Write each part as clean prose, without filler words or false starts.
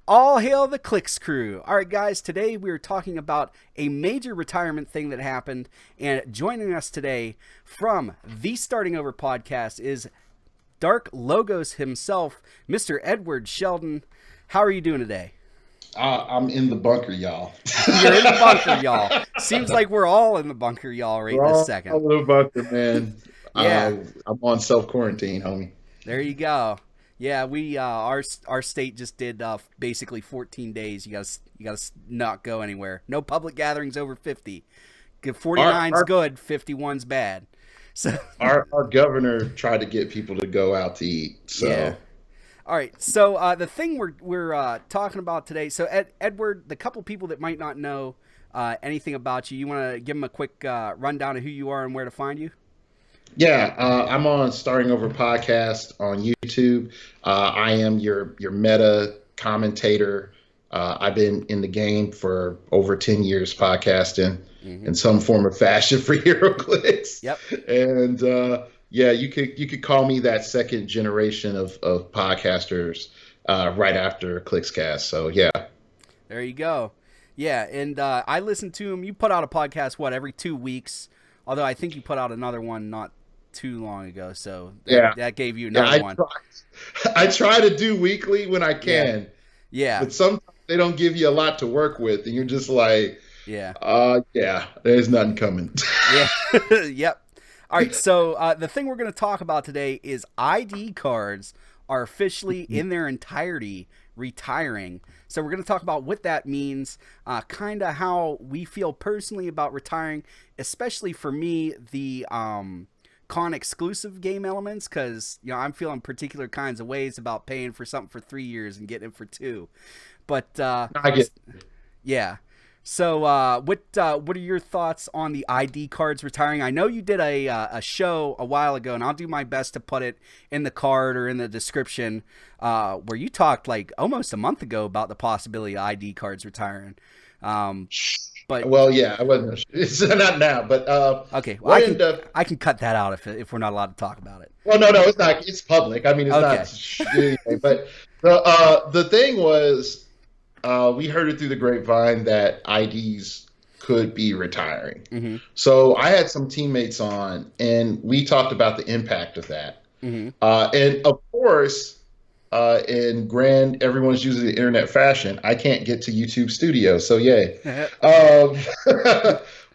All hail the Clicks crew. All right, guys, today we're talking about a major retirement thing that happened. And joining us today from the Starting Over podcast is Darklogos himself, Mr. Edward Sheldon. How are you doing today? I'm in the bunker, y'all. You're in the bunker, y'all. Seems like we're all in the bunker, y'all, right this second. All in the bunker, man. Yeah. I'm on self-quarantine, homie. There you go. Yeah, we our state just did basically 14 days. You gotta not go anywhere. No public gatherings over 50. 49's good, 51's bad. So our governor tried to get people to go out to eat. So yeah. All right. So the thing we're talking about today. So Edward, the couple people that might not know anything about you, want to give them a quick rundown of who you are and where to find you? Yeah, I'm on Starting Over podcast on YouTube. I am your meta commentator. I've been in the game for over 10 years podcasting in some form or fashion for Heroclix. Yep. And yeah, you could call me that second generation of podcasters right after Clickscast. So yeah. There you go. Yeah, and I listen to him. You put out a podcast, every 2 weeks? Although I think you put out another one not too long ago, so that gave you another one. I try to do weekly when I can. Yeah. But sometimes they don't give you a lot to work with, and you're just like, yeah, there's nothing coming. Yeah. Yep. All right, so the thing we're going to talk about today is ID cards are officially in their entirety retiring. So we're going to talk about what that means, kind of how we feel personally about retiring, especially for me, the con exclusive game elements, because I'm feeling particular kinds of ways about paying for something for 3 years and getting it for 2. But I get yeah. So what are your thoughts on the ID cards retiring? I know you did a show a while ago, and I'll do my best to put it in the card or in the description, where you talked like almost a month ago about the possibility of ID cards retiring. But well, yeah, I wasn't. It's not now, but okay. Well, I can cut that out if we're not allowed to talk about it. Well, no, it's not. It's public. I mean, it's not. Anyway, but the thing was, we heard it through the grapevine that IDs could be retiring. So I had some teammates on, and we talked about the impact of that. And of course, in grand everyone's using the internet fashion, I can't get to YouTube Studio, so yay.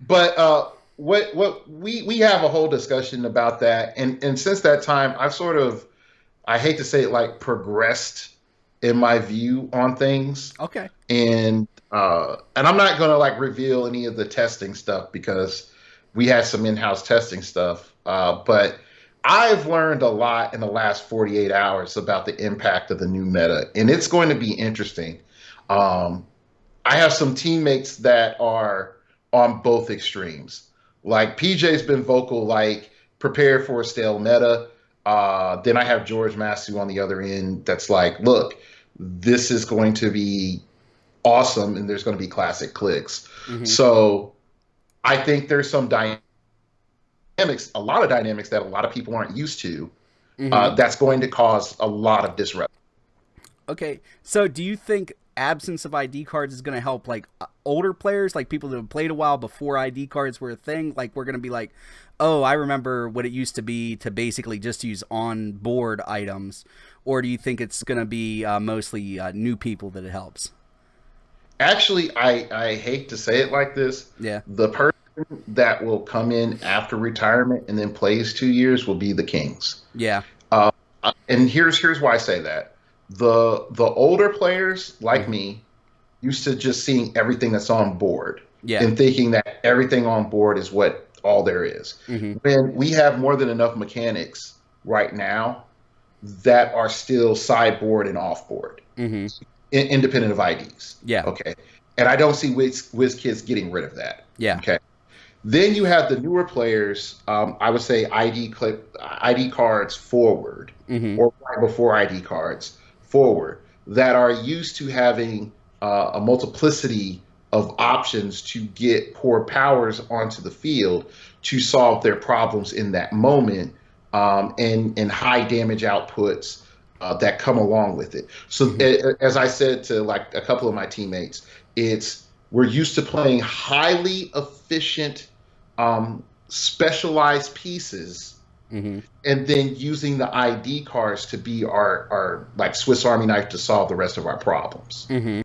But what we have a whole discussion about that, and since that time I hate to say it, like, progressed in my view on things. Okay. And I'm not gonna like reveal any of the testing stuff because we had some in-house testing stuff, but I've learned a lot in the last 48 hours about the impact of the new meta, and it's going to be interesting. I have some teammates that are on both extremes. Like, PJ's been vocal, like, prepare for a stale meta. Then I have George Masu on the other end that's like, look, this is going to be awesome, and there's going to be classic clicks. So I think there's some a lot of dynamics that a lot of people aren't used to, that's going to cause a lot of disruption. Okay, so do you think absence of ID cards is going to help, like, older players, like people that have played a while before ID cards were a thing? Like, we're going to be like, oh, I remember what it used to be to basically just use on-board items, or do you think it's going to be mostly new people that it helps? Actually, I hate to say it like this. Yeah. The person that will come in after retirement and then plays 2 years will be the Kings. Yeah. And here's why I say that. The older players like me used to just seeing everything that's on board and thinking that everything on board is what all there is. When we have more than enough mechanics right now that are still sideboard and offboard, independent of IDs. Yeah. Okay. And I don't see WizKids getting rid of that. Yeah. Okay. Then you have the newer players. I would say ID cards forward, or right before ID cards forward, that are used to having a multiplicity of options to get poor powers onto the field to solve their problems in that moment, and high damage outputs, that come along with it. So Mm-hmm. as I said to like a couple of my teammates, we're used to playing highly efficient, specialized pieces, Mm-hmm. and then using the ID cards to be our like Swiss Army knife to solve the rest of our problems. Mm-hmm.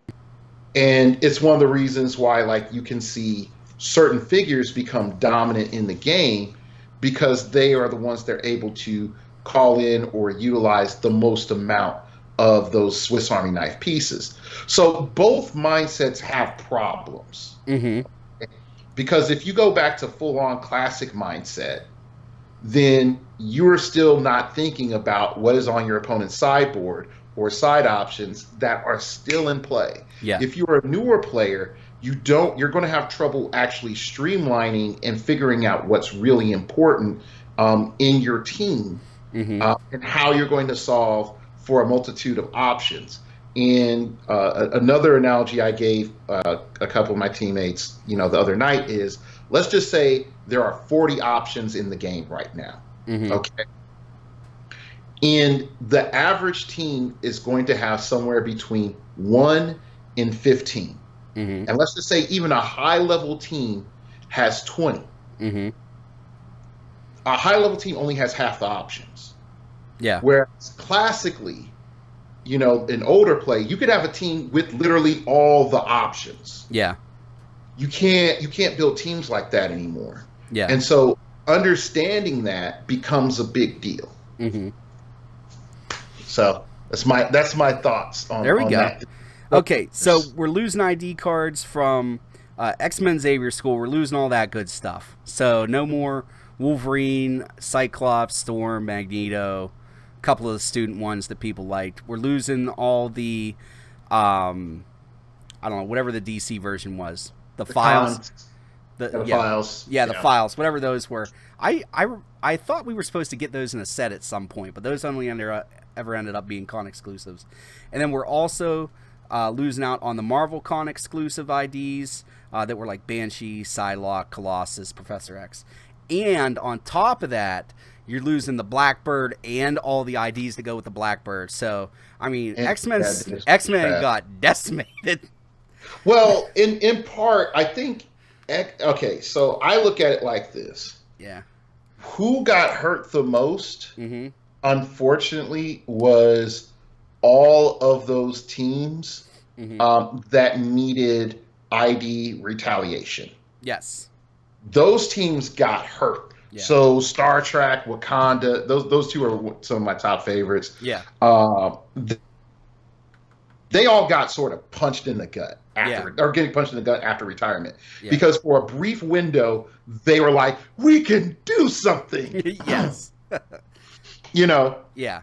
And it's one of the reasons why like you can see certain figures become dominant in the game because they are the ones that are able to call in or utilize the most amount of those Swiss Army knife pieces. So both mindsets have problems. Mm-hmm. Because if you go back to full on classic mindset, then you're still not thinking about what is on your opponent's sideboard or side options that are still in play. Yeah. If you're a newer player, you're going to have trouble actually streamlining and figuring out what's really important in your team, Mm-hmm. and how you're going to solve for a multitude of options. And another analogy I gave a couple of my teammates, the other night is, let's just say there are 40 options in the game right now. Mm-hmm. Okay. And the average team is going to have somewhere between 1 and 15. Mm-hmm. And let's just say even a high level team has 20. Mm-hmm. A high level team only has half the options. Yeah. Whereas classically, in older play, you could have a team with literally all the options. Yeah. You can't build teams like that anymore. Yeah. And so understanding that becomes a big deal. Mm-hmm. So that's my thoughts on, there we on go. that. Okay, so we're losing ID cards from X-Men Xavier School. We're losing all that good stuff. So no more Wolverine, Cyclops, Storm, Magneto, a couple of the student ones that people liked. We're losing all the, I don't know, whatever the DC version was. The files. The files. Yeah, the files, whatever those were. I thought we were supposed to get those in a set at some point, but those only ever ended up being con exclusives. And then we're also losing out on the Marvel Con exclusive IDs that were like Banshee, Psylocke, Colossus, Professor X. And on top of that, you're losing the Blackbird and all the IDs to go with the Blackbird. So, I mean, X-Men got decimated. Well, in part, I think, okay, so I look at it like this. Yeah. Who got hurt the most, unfortunately, was all of those teams that needed ID retaliation. Yes. Those teams got hurt. Yeah. So Star Trek, Wakanda, those two are some of my top favorites. Yeah. They all got sort of punched in the gut or getting punched in the gut after retirement. Yeah. Because for a brief window, they were like, we can do something. Yes. Yeah.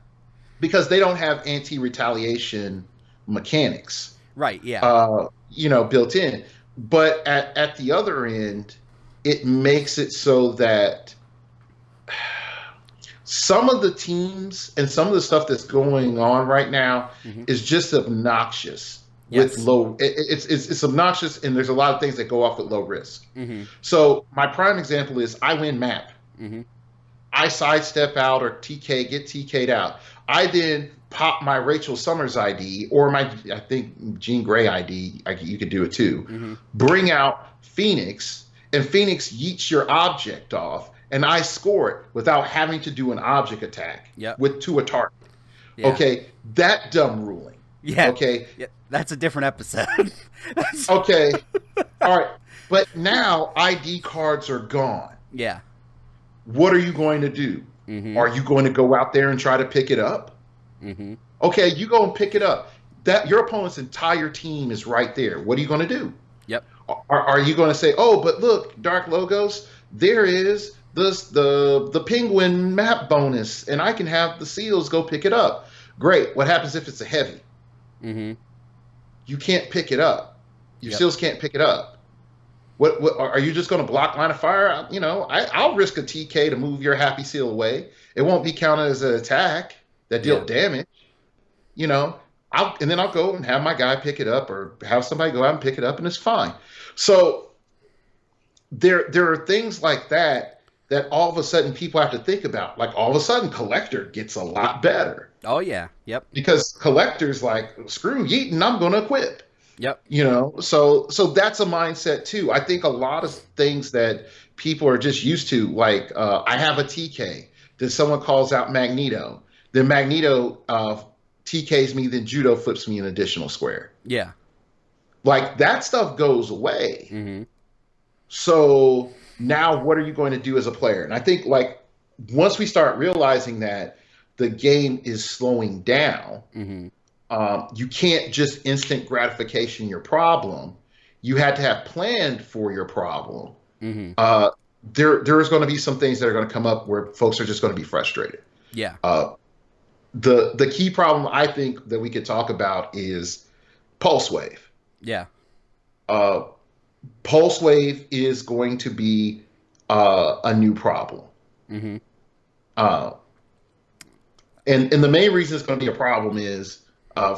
Because they don't have anti-retaliation mechanics. Right, yeah. Built in. But at the other end, it makes it so that some of the teams and some of the stuff that's going on right now is just obnoxious. Yes. With low, it's obnoxious, and there's a lot of things that go off with low risk. So my prime example is I win map. I sidestep out or get TK'd out. I then pop my Rachel Summers ID or I think Jean Grey ID. You could do it too. Bring out Phoenix, and Phoenix yeets your object off, and I score it without having to do an object attack to a target. Yeah. Okay, that dumb ruling. Yeah. Okay. Yeah, that's a different episode. Okay. All right. But now ID cards are gone. Yeah. What are you going to do? Are you going to go out there and try to pick it up? Okay, you go and pick it up. That your opponent's entire team is right there. What are you going to do? Yep. Are you going to say, oh, but look, Darklogos, there is the penguin map bonus, and I can have the seals go pick it up. Great. What happens if it's a heavy? You can't pick it up. Your seals can't pick it up. What are you just going to block line of fire? I'll risk a TK to move your happy seal away. It won't be counted as an attack that dealt damage. I'll go and have my guy pick it up, or have somebody go out and pick it up, and it's fine. So there are things like that all of a sudden people have to think about. Like all of a sudden, Collector gets a lot better. Oh yeah. Yep. because collectors like screw Yeaton, I'm going to equip. Yep. So that's a mindset too. I think a lot of things that people are just used to, like I have a TK, then someone calls out Magneto, then Magneto TKs me, then Judo flips me an additional square. Yeah. Like that stuff goes away. Mm-hmm. So now what are you going to do as a player? And I think like once we start realizing that the game is slowing down, Mm-hmm. you can't just instant gratification your problem. You had to have planned for your problem. Mm-hmm. There's going to be some things that are going to come up where folks are just going to be frustrated. Yeah. The key problem I think that we could talk about is pulse wave. Yeah. Uh, Pulse wave is going to be a new problem. Mm-hmm. Uh, and the main reason it's going to be a problem is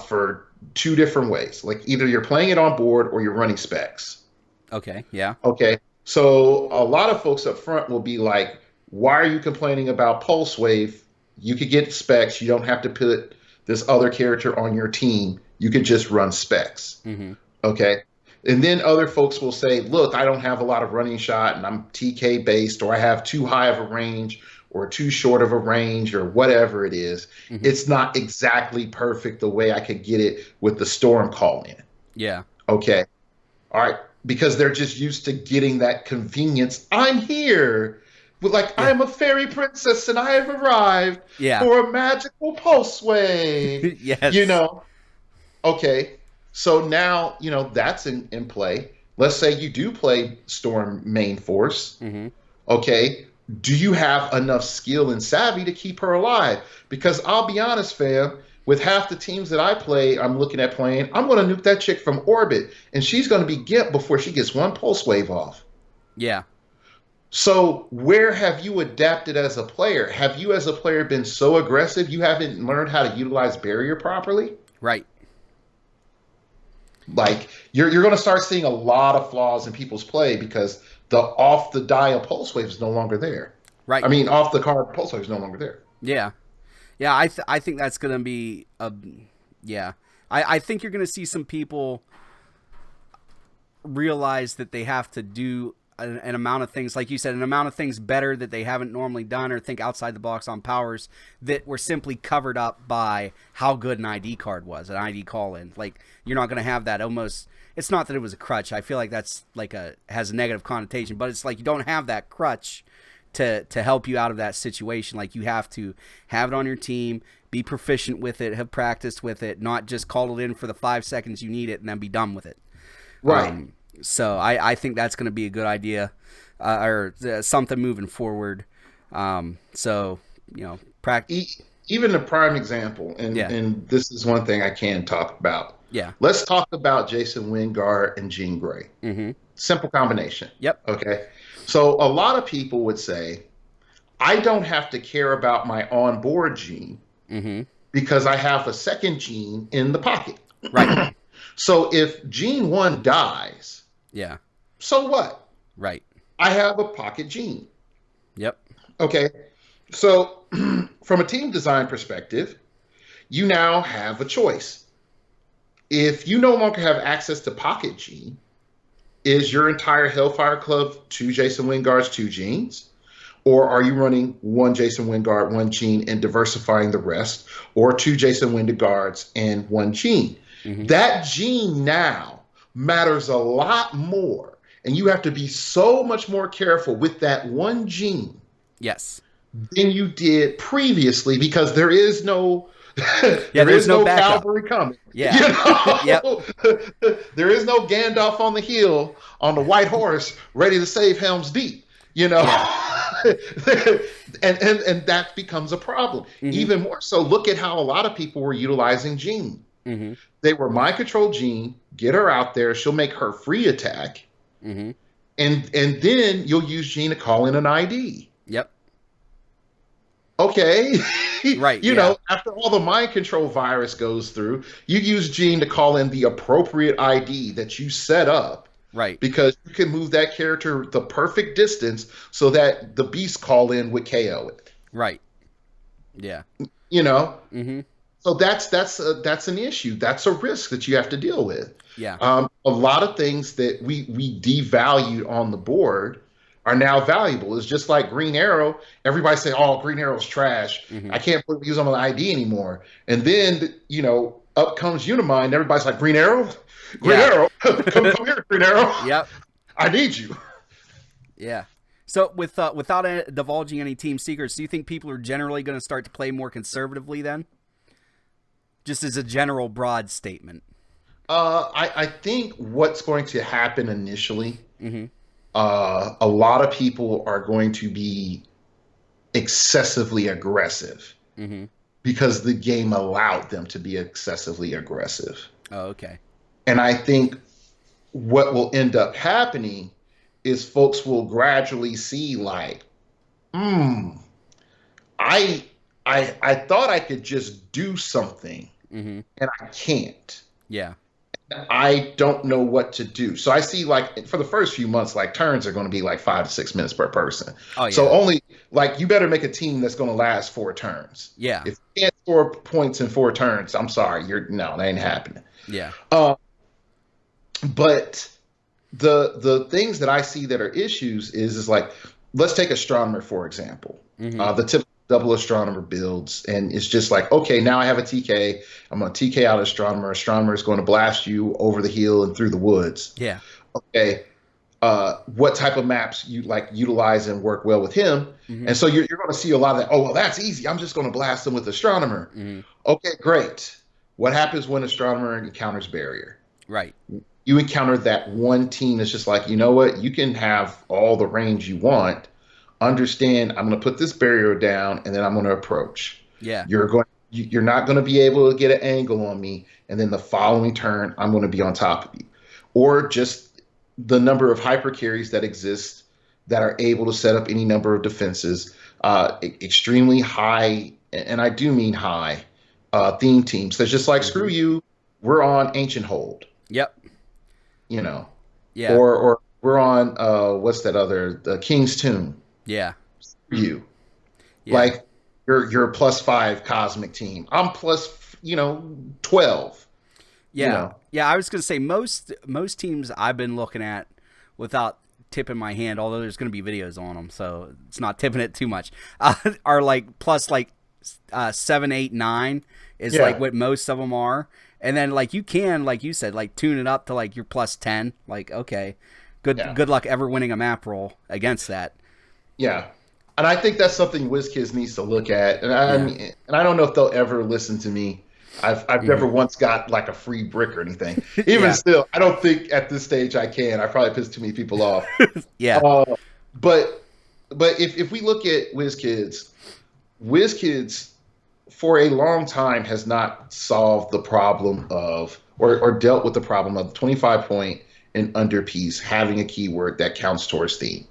for two different ways. Like either you're playing it on board or you're running specs. Okay. Yeah. Okay. So a lot of folks up front will be like, why are you complaining about pulse wave? You could get specs. You don't have to put this other character on your team. You could just run specs. Mm-hmm. Okay. And then other folks will say, look, I don't have a lot of running shot and I'm TK based, or I have too high of a range or too short of a range or whatever it is. Mm-hmm. It's not exactly perfect the way I could get it with the storm call in. Yeah. Okay. All right. Because they're just used to getting that convenience. I'm here. But like, Yeah. I'm a fairy princess and I have arrived Yeah. for a magical pulse wave. Yes. Okay. So now, that's in play. Let's say you do play Storm main force. Mm-hmm. Okay. Do you have enough skill and savvy to keep her alive? Because I'll be honest, fam, with half the teams that I play, I'm looking at playing, I'm going to nuke that chick from orbit, and she's going to be gimped before she gets one pulse wave off. Yeah. So where have you adapted as a player? Have you as a player been so aggressive you haven't learned how to utilize barrier properly? Right. Like you're going to start seeing a lot of flaws in people's play because the off the dial pulse wave is no longer there. Right. I mean, off the card pulse wave is no longer there. Yeah. Yeah. I think that's going to be yeah. I think you're going to see some people realize that they have to do an amount of things, like you said, an amount of things better that they haven't normally done, or think outside the box on powers that were simply covered up by how good an ID card was, an ID call-in. Like, you're not going to have that almost. It's not that it was a crutch. I feel like that's like has a negative connotation, but it's like you don't have that crutch to help you out of that situation. Like, you have to have it on your team, be proficient with it, have practiced with it, not just call it in for the 5 seconds you need it and then be done with it. Right. So I think that's going to be a good idea, or something moving forward. So, practice. Even the prime example, and this is one thing I can talk about. Yeah. Let's talk about Jason Wingard and Jean Grey. Mm-hmm. Simple combination. Yep. Okay. So a lot of people would say, I don't have to care about my onboard Jean mm-hmm. because I have a second Jean in the pocket. Right. So if Jean 1 dies, yeah. So what? Right. I have a pocket Jean. Yep. Okay. So from a team design perspective, you now have a choice. If you no longer have access to pocket Jean, is your entire Hellfire Club 2 Jason Wingards, 2 Jeans? Or are you running 1 Jason Wingard, 1 Jean, and diversifying the rest? Or 2 Jason Wingards and 1 Jean? Mm-hmm. That Jean now matters a lot more. And you have to be so much more careful with that 1 Jean. Yes. Than you did previously, because there is no there is no cavalry coming. Yeah. Yep. There is no Gandalf on the hill on the white horse ready to save Helm's Deep. Yeah. and that becomes a problem. Mm-hmm. Even more so, look at how a lot of people were utilizing Jean. Mm-hmm. They were mind control Jean, get her out there, she'll make her free attack, mm-hmm. and then you'll use Jean to call in an ID. Yep. Okay. Right. You know, after all the mind control virus goes through, you use Jean to call in the appropriate ID that you set up. Right. Because you can move that character the perfect distance so that the beast call in would KO it. Right. Yeah. You know? Mm-hmm. So that's an issue. That's a risk that you have to deal with. Yeah. A lot of things that we devalued on the board are now valuable. It's just like Green Arrow. Everybody say, "Oh, Green Arrow's trash. I can't use them on the ID anymore." And then up comes Unimind. Everybody's like, "Green Arrow, Green Arrow, come here, Green Arrow. Yep. I need you." Yeah. So without divulging any team secrets, do you think people are generally going to start to play more conservatively then? Just as a general broad statement. I think what's going to happen initially, a lot of people are going to be excessively aggressive because the game allowed them to be excessively aggressive. Oh, okay. And I think what will end up happening is folks will gradually see like, I thought I could just do something and I can't. Yeah. I don't know what to do. So I see like for the first few months, like turns are going to be like 5 to 6 minutes per person. Oh, yeah. So only like you better make a team that's going to last 4 turns. Yeah. If you can't score points in 4 turns, I'm sorry, that ain't happening. Yeah. But the things that I see that are issues is like, let's take Astronomer for example. The typical double Astronomer builds, and it's just like, okay, now I have a TK. I'm going to TK out Astronomer. Astronomer is going to blast you over the hill and through the woods. Yeah. Okay. What type of maps you like utilize and work well with him? And so you're going to see a lot of that. Oh, well, that's easy. I'm just going to blast him with Astronomer. Okay, great. What happens when Astronomer encounters barrier? Right. You encounter that one team that's just like, you know what? You can have all the range you want. Understand, I'm going to put this barrier down, and then I'm going to approach. Yeah. You're not going to be able to get an angle on me, and then the following turn, I'm going to be on top of you. Or just the number of hyper carries that exist that are able to set up any number of defenses. Extremely high, and I do mean high, theme teams. That's just like, screw you, we're on Ancient Hold. Yep. Yeah. Or we're on what's that other, the King's Tomb. Yeah. You. Like you're a +5 cosmic team. I'm plus 12. Yeah. Yeah, I was gonna say most teams I've been looking at without tipping my hand, although there's gonna be videos on them, so it's not tipping it too much. Are like plus like 7, 8, 9 is like what most of them are. And then like you can, like you said, like tune it up to like your +10. Like, okay, good luck ever winning a map roll against that. Yeah. And I think that's something WizKids needs to look at. And I don't know if they'll ever listen to me. I've never once got like a free brick or anything. Even still, I don't think at this stage I can. I probably pissed too many people off. Yeah. But if we look at WizKids for a long time has not solved the problem of or dealt with the problem of the 25 point and under piece having a keyword that counts towards theme.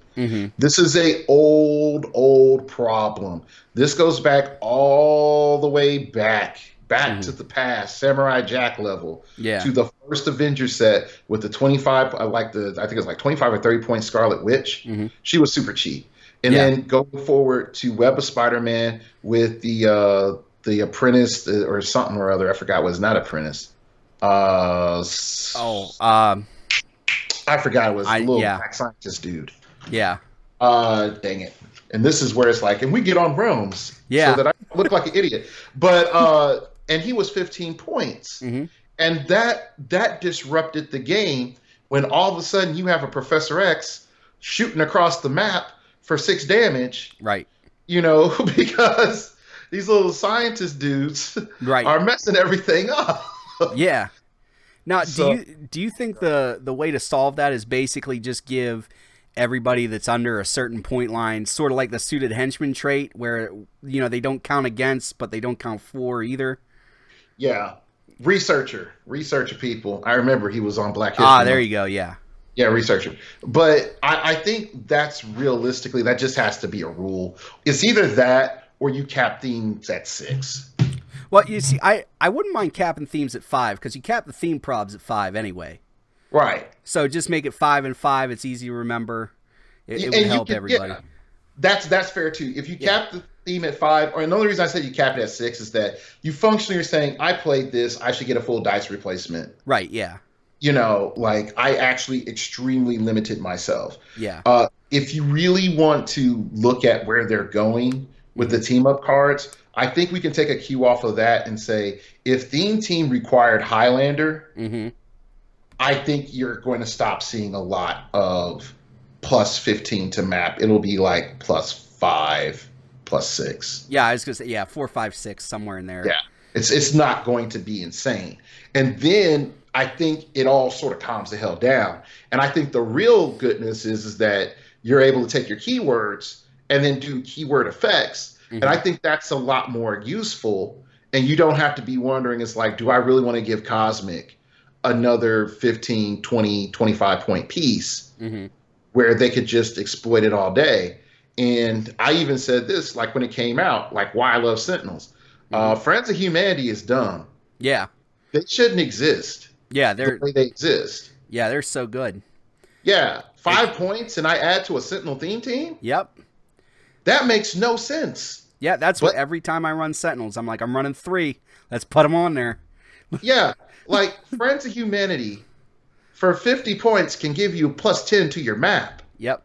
This is a old problem. This goes back all the way back to the past, Samurai Jack level, to the first Avengers set with the 25, I think it was like 25 or 30 point Scarlet Witch. She was super cheap. And then going forward to Web of Spider-Man with the Apprentice or something or other. I forgot what it's not Apprentice. I forgot it was a little black scientist dude. Yeah. Dang it. And this is where it's like, and we get on realms so that I look like an idiot. But and he was 15 points. And that disrupted the game when all of a sudden you have a Professor X shooting across the map for 6 damage. Right. Because these little scientist dudes are messing everything up. Yeah. Now, do you think the way to solve that is basically just give everybody that's under a certain point line, sort of like the suited henchman trait, where they don't count against, but they don't count for either? Yeah, researcher people. I remember he was on Black History. There you go. Yeah, researcher. But I think that's realistically that just has to be a rule. It's either that or you cap themes at 6. Well, you see, I wouldn't mind capping themes at 5 because you cap the theme probs at 5 anyway. Right. So just make it 5 and 5. It's easy to remember. It would help everybody. Yeah, that's fair too. If you cap theme at 5, or another reason I said you cap it at 6 is that you functionally are saying, I played this, I should get a full dice replacement. Right, yeah. You know, like, I actually extremely limited myself. Yeah. If you really want to look at where they're going with the team up cards, I think we can take a cue off of that and say, if Theme Team required Highlander, I think you're going to stop seeing a lot of plus 15 to map. It'll be like plus 5, plus 6. Yeah, I was gonna say, yeah, 4, 5, 6, somewhere in there. Yeah, it's not going to be insane. And then I think it all sort of calms the hell down. And I think the real goodness is that you're able to take your keywords and then do keyword effects. And I think that's a lot more useful. And you don't have to be wondering, it's like, do I really want to give Cosmic another 15, 20, 25 point piece where they could just exploit it all day? And I even said this, like when it came out, like why I love Sentinels. Friends of Humanity is dumb. Yeah. They shouldn't exist. Yeah, the way they exist. Yeah, they're so good. Yeah, 5 points and I add to a Sentinel theme team? Yep. That makes no sense. Yeah, that's what every time I run Sentinels, I'm like, I'm running 3. Let's put them on there. Yeah, like Friends of Humanity for 50 points can give you plus 10 to your map. Yep.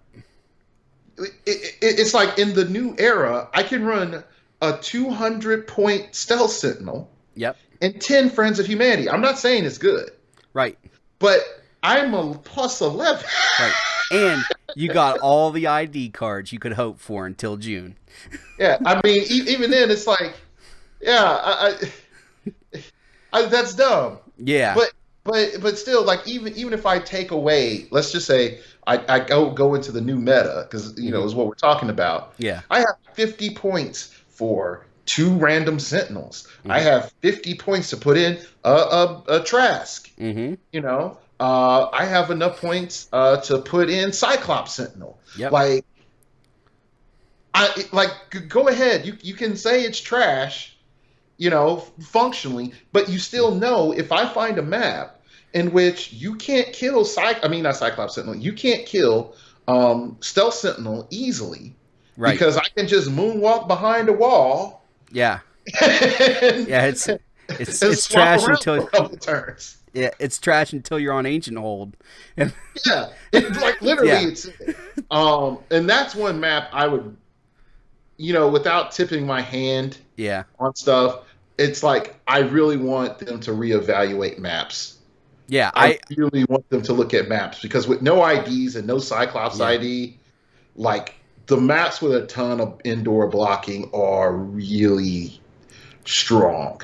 It's like in the new era, I can run a 200-point Stealth Sentinel. Yep. And 10 Friends of Humanity. I'm not saying it's good. Right. But I'm a plus 11. Right. And you got all the ID cards you could hope for until June. Yeah, I mean, even then, it's like, yeah, that's dumb. Yeah. But still, like, even if I take away, let's just say I go into the new meta, because, you know, is what we're talking about. Yeah. I have 50 points for 2 random Sentinels. I have 50 points to put in a Trask. You know, I have enough points to put in Cyclops Sentinel. Yep. Go ahead. You can say it's trash, you know, functionally, but you still know if I find a map in which you can't kill not Cyclops Sentinel, you can't kill Stealth Sentinel easily, right? Because I can just moonwalk behind a wall. Yeah. Yeah, it's trash until turns. Yeah, it's trash until you're on Ancient Hold. Yeah, like literally, it's and that's one map I would, you know, without tipping my hand, on stuff. It's like I really want them to reevaluate maps. Yeah, I really want them to look at maps, because with no IDs and no Cyclops ID, like the maps with a ton of indoor blocking are really strong.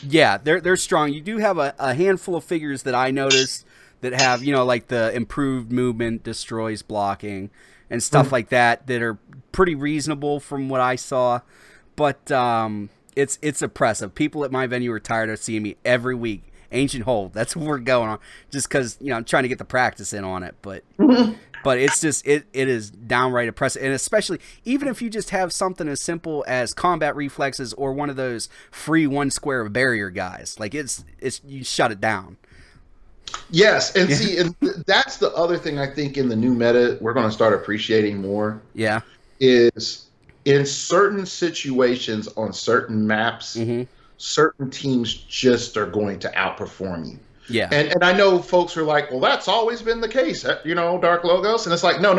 Yeah, they're strong. You do have a handful of figures that I noticed that have, you know, like the improved movement, destroys blocking, and stuff like that are pretty reasonable from what I saw. But it's oppressive. People at my venue are tired of seeing me every week. Ancient Hold, that's what we're going on. Just because, you know, I'm trying to get the practice in on it. But but it's just, it is downright oppressive. And especially, even if you just have something as simple as combat reflexes or one of those free 1 square of barrier guys. Like, it's you shut it down. Yes, and see, and that's the other thing I think in the new meta we're going to start appreciating more. Yeah. Is in certain situations on certain maps, certain teams just are going to outperform you. Yeah. And I know folks are like, well, that's always been the case, you know, Darklogos. And it's like, no,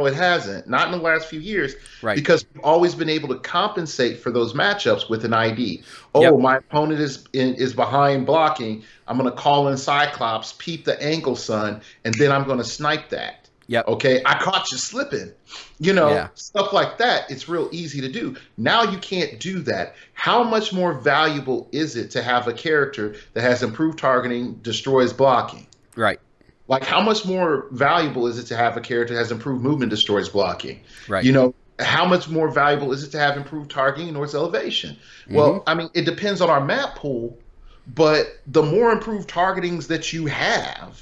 it hasn't. Not in the last few years. Right. Because we've always been able to compensate for those matchups with an ID. Oh, my opponent is behind blocking. I'm going to call in Cyclops, peep the angle, son, and then I'm going to snipe that. Yep. Okay, I caught you slipping. You know, stuff like that. It's real easy to do. Now you can't do that. How much more valuable is it to have a character that has improved targeting, destroys blocking? Right. Like, how much more valuable is it to have a character that has improved movement, destroys blocking? Right. You know, how much more valuable is it to have improved targeting, North elevation? Well, I mean, it depends on our map pool, but the more improved targetings that you have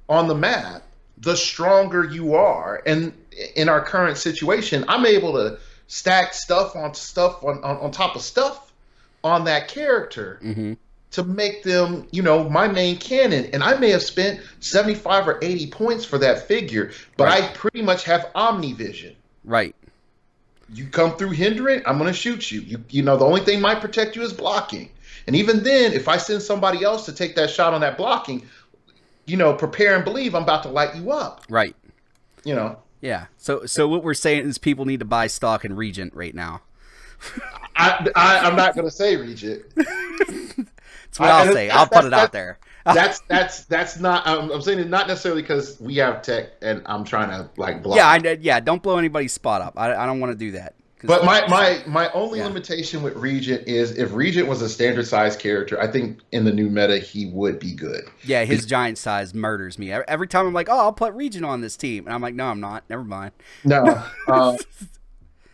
on the map, the stronger you are. And in our current situation, I'm able to stack stuff on top of stuff on that character to make them, you know, my main cannon. And I may have spent 75 or 80 points for that figure, but I pretty much have omnivision. Right. You come through hindering, I'm going to shoot you. You know, the only thing might protect you is blocking. And even then, if I send somebody else to take that shot on that blocking, you know, prepare and believe I'm about to light you up. Right. You know. Yeah. So what we're saying is people need to buy stock in Regent right now. I'm not going to say Regent. That's what I'll say. I'll put it out there. That's not. I'm saying it not necessarily because we have tech and I'm trying to like block. Yeah. Don't blow anybody's spot up. I don't want to do that. But my only limitation with Regent is if Regent was a standard size character, I think in the new meta he would be good. Yeah, his giant size murders me. Every time I'm like, oh, I'll put Regent on this team. And I'm like, no, I'm not. Never mind. No.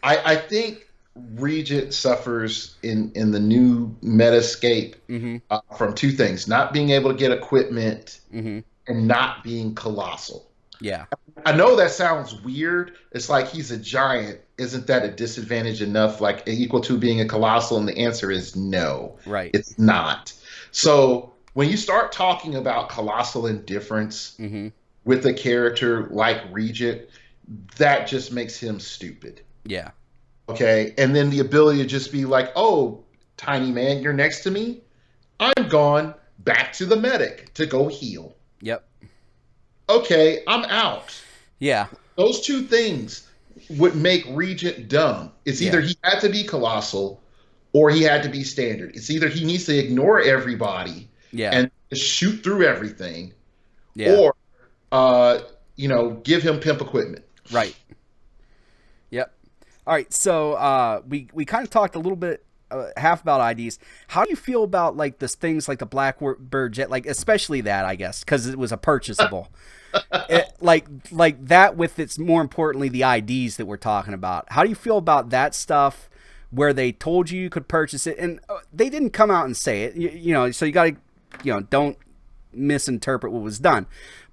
I think Regent suffers in the new metascape from two things: not being able to get equipment and not being colossal. Yeah. I know that sounds weird. It's like he's a giant. Isn't that a disadvantage enough, like equal to being a colossal? And the answer is no. Right. It's not. So when you start talking about colossal indifference with a character like Regent, that just makes him stupid. Yeah. Okay. And then the ability to just be like, oh, tiny man, you're next to me. I'm gone back to the medic to go heal. Yep. Okay, I'm out. Yeah. Those two things would make Regent dumb. It's either he had to be colossal or he had to be standard. It's either he needs to ignore everybody and shoot through everything or, you know, give him pimp equipment. Right. Yep. All right, so we kind of talked a little bit half about IDs. How do you feel about like this things like the Blackbird jet, like especially that, I guess, because it was a purchasable. like that with its, more importantly, the IDs that we're talking about. How do you feel about that stuff where they told you could purchase it and they didn't come out and say it, you know, so you got to, you know, don't misinterpret what was done.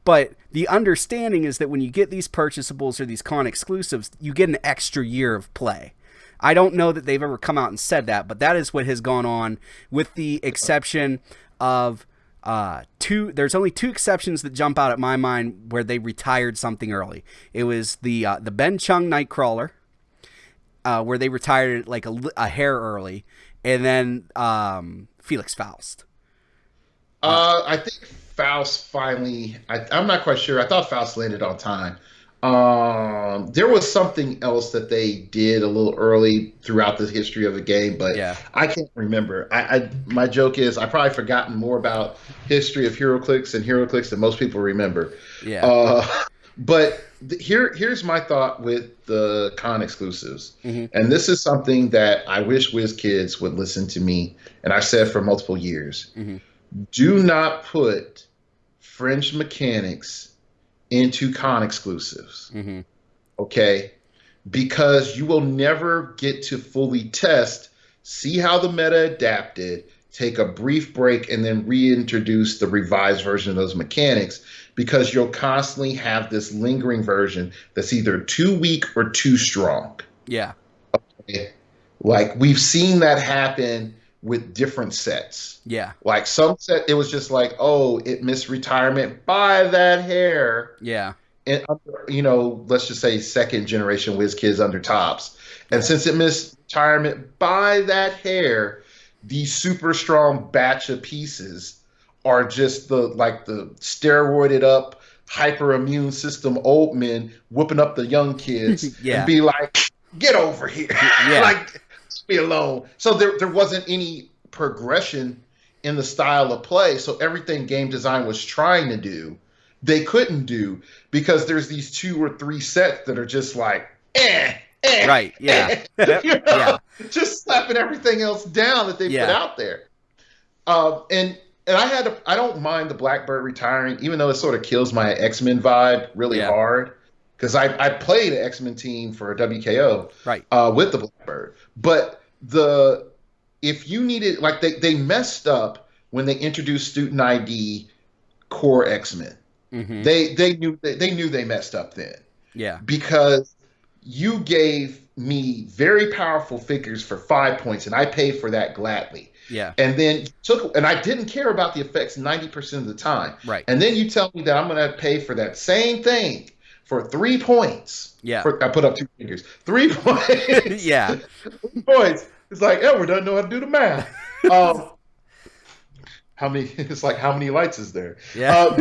But the understanding is that when you get these purchasables or these con exclusives, you get an extra year of play. I don't know that they've ever come out and said that, but that is what has gone on, with the exception of there's only two exceptions that jump out at my mind where they retired something early. It was the Ben Chung Nightcrawler, where they retired it like a hair early, and then Felix Faust. I think Faust finally. I'm not quite sure. I thought Faust landed on time. There was something else that they did a little early throughout the history of the game, but I can't remember. My joke is I've probably forgotten more about history of Heroclix and Heroclix than most people remember. Yeah. But here's my thought with the con exclusives, and this is something that I wish WizKids would listen to me, and I've said for multiple years. Do not put fringe mechanics into con exclusives. Okay? Because you will never get to fully test, see how the meta adapted, take a brief break, and then reintroduce the revised version of those mechanics, because you'll constantly have this lingering version that's either too weak or too strong. Yeah. Okay? Like, we've seen that happen with different sets. Yeah. Like some set, it was just like, oh, it missed retirement by that hair. Yeah. And, you know, let's just say second generation WizKids under tops. And since it missed retirement by that hair, these super strong batch of pieces are just the steroided up hyper immune system old men whooping up the young kids and be like, get over here. Like, me alone. So there wasn't any progression in the style of play. So everything game design was trying to do, they couldn't do, because there's these 2 or 3 sets that are just like, right, yeah. You know, just slapping everything else down that they put out there. And I don't mind the Blackbird retiring, even though it sort of kills my X-Men vibe really hard. Because I played an X-Men team for a WKO with the Blackbird. But if you needed, like they messed up when they introduced Student ID core X-Men. They knew they messed up then. Yeah. Because you gave me very powerful figures for 5 points, and I paid for that gladly. Yeah. And then and I didn't care about the effects 90% of the time. Right. And then you tell me that I'm going to pay for that same thing for 3 points. Yeah. I put up two fingers. 3 points. Yeah. 3 points. It's like Edward doesn't know how to do the math. How many? It's like how many lights is there? Yeah.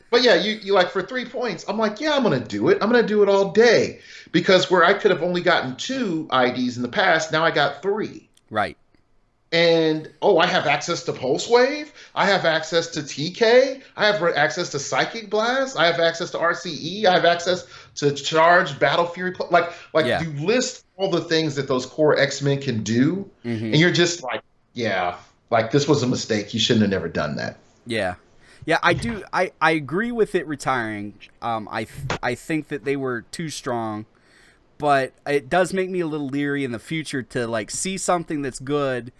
But yeah, you like for 3 points. I'm like, yeah, I'm gonna do it. I'm gonna do it all day because where I could have only gotten two IDs in the past, now I got three. Right. And I have access to Pulse Wave. I have access to TK. I have access to Psychic Blast. I have access to RCE. I have access to Charge, Battle Fury. Yeah. You list all the things that those core X-Men can do, and you're just like, yeah, like this was a mistake. You shouldn't have never done that. Yeah. Yeah, I do. I agree with it retiring. I think that they were too strong, but it does make me a little leery in the future to like see something that's good